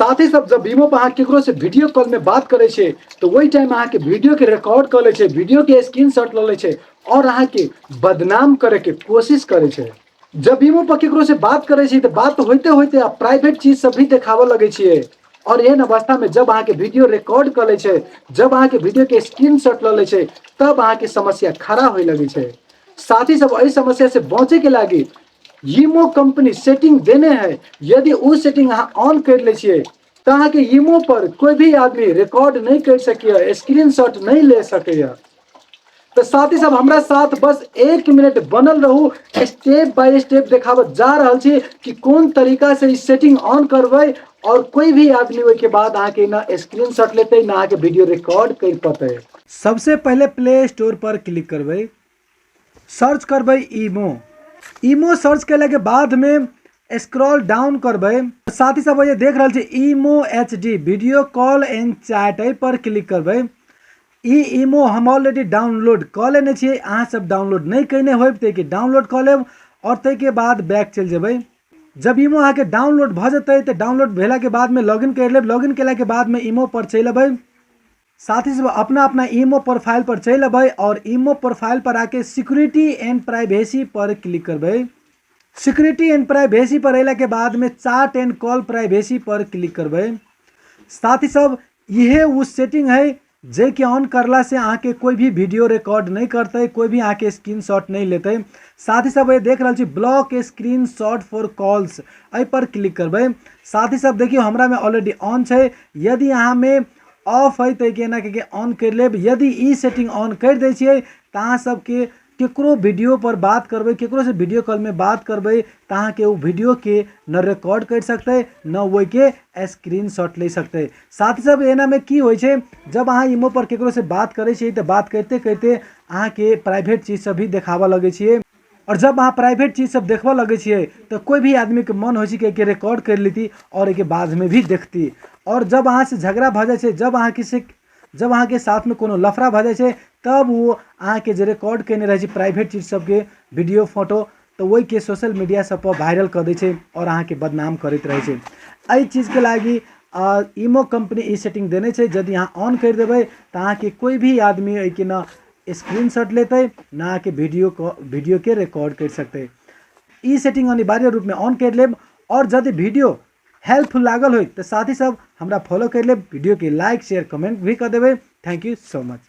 साथ ही सब जब ईमो पर अहाँ केकरो से वीडियो कॉल में बात करे छे तो वही टाइम अहाँ के वीडियो के रिकॉर्ड कर ले छे, वीडियो के स्क्रीनशॉट ले छे और अहाँ के बदनाम करे के कोशिश करे छे। जब ईमो पर केकरो से बात करे छे तो बात होते होते आप प्राइवेट चीज सब भी देखावे लगे छिए और एहन अवस्था में जब अहाँ के वीडियो रिकॉर्ड कर ले छे, जब अहाँ के वीडियो के स्क्रीनशॉट ले छे तब अहाँ के समस्या खड़ा होए लगे छे। साथ ही सब एहि समस्या से बचे के लागी ईमो कंपनी सेटिंग देने हैं। यदि वो सेटिंग अहाँ ऑन कर ले छिए तो अहाँ के ईमो पर कोई भी आदमी रिकॉर्ड नहीं कर सके, स्क्रीनशॉट नहीं ले सके। तो साथ ही सब हमरा साथ बस 1 मिनट बनल रहू, स्टेप बाय स्टेप देखावत जा रहल छी कि कौन तरीका से इस सेटिंग ऑन करबे और कोई भी आदमी ओइ के बाद आके ना स्क्रीनशॉट लेते ना आके वीडियो रिकॉर्ड कर पाते। सबसे पहले प्ले स्टोर पर क्लिक करबे, सर्च करबे ईमो सर्च कैला के बाद में स्क्रॉल डाउन करबे। साथ ही सब ये देख रहल छी ईमो HD video call and chat पर क्लिक करबे। ईमो हम ऑलरेडी डाउनलोड कर लेने छिए, अहाँ सब डाउनलोड नहीं कैने होब ते के डाउनलोड कर लेब और ते के बाद बैक चल जेबै। जब ईमो आके डाउनलोड भ जते तो डाउनलोड भेला के बाद में लॉगिन कर लेब, लॉगिन केला के बाद में ईमो पर चल अबै। साथ ही सब अपना अपना ईमो प्रोफाइल पर चल अबै और ईमो प्रोफाइल पर आके सिक्योरिटी एंड प्राइवेसी पर क्लिक करबै। सिक्योरिटी एंड प्राइवेसी पर अला के बाद में चैट एंड कॉल प्राइवेसी पर क्लिक करबै। साथ ही सब यह वो सेटिंग है जे के ऑन करला से आके कोई भी वीडियो रिकॉर्ड नहीं करते, कोई भी आके स्क्रीनशॉट नहीं लेते। साथ ही सब ये देख रहल छी ब्लॉक स्क्रीनशॉट फॉर कॉल्स ए पर क्लिक करबै। साथ ही सब देखियो हमरा में ऑलरेडी ऑन छे, यदि यहाँ में ऑफ है तो केना के ऑन कर लेब। यदि ई सेटिंग ऑन कर दे छिए तो अहाँ सबके केकरो वीडियो पर बात करबे, केकरो से वीडियो कॉल में बात करबे तो अहाँ के वो वीडियो के न रिकॉर्ड कर सकते न वो के स्क्रीनशॉट ले सकते। साथ ही सब एना में की होय छे, जब अहाँ ईमो पर केकरो से बात करे छिए तो बात करते करते अहाँ के प्राइवेट चीज सब भी देखावा लगे छिए और जब अहाँ प्राइवेट चीज सब देखवा लगे छिए तो कोई भी आदमी के मन हो कि रिकॉर्ड कर लेती और एक बाद में भी देखती। और जब अहाँ से झगड़ा भ जाए, जब अहाँ के साथ में कोनो लफड़ा भ जाए तब वो अहाँ के जे रिकॉर्ड करने रहे प्राइवेट चीज सबके वीडियो फोटो तो वही के सोशल मीडिया सब पर वायरल कर दे और अहाँ के बदनाम करते रहे। एहि चीज के लागी ईमो कंपनी ई सेटिंग देने छे, यदि यहाँ ऑन कर देवे तो अहाँ के कोई भी आदमी के ना स्क्रीनशॉट लेते ना के वीडियो के रिकॉर्ड कर सकते। ई सेटिंग अनिवार्य रूप में ऑन कर लेब और यदि वीडियो हेल्पफुल लागल हो तो साथ ही सब हमरा फॉलो कर लेब, वीडियो के लाइक शेयर कमेंट भी कर देवे। Thank you so much.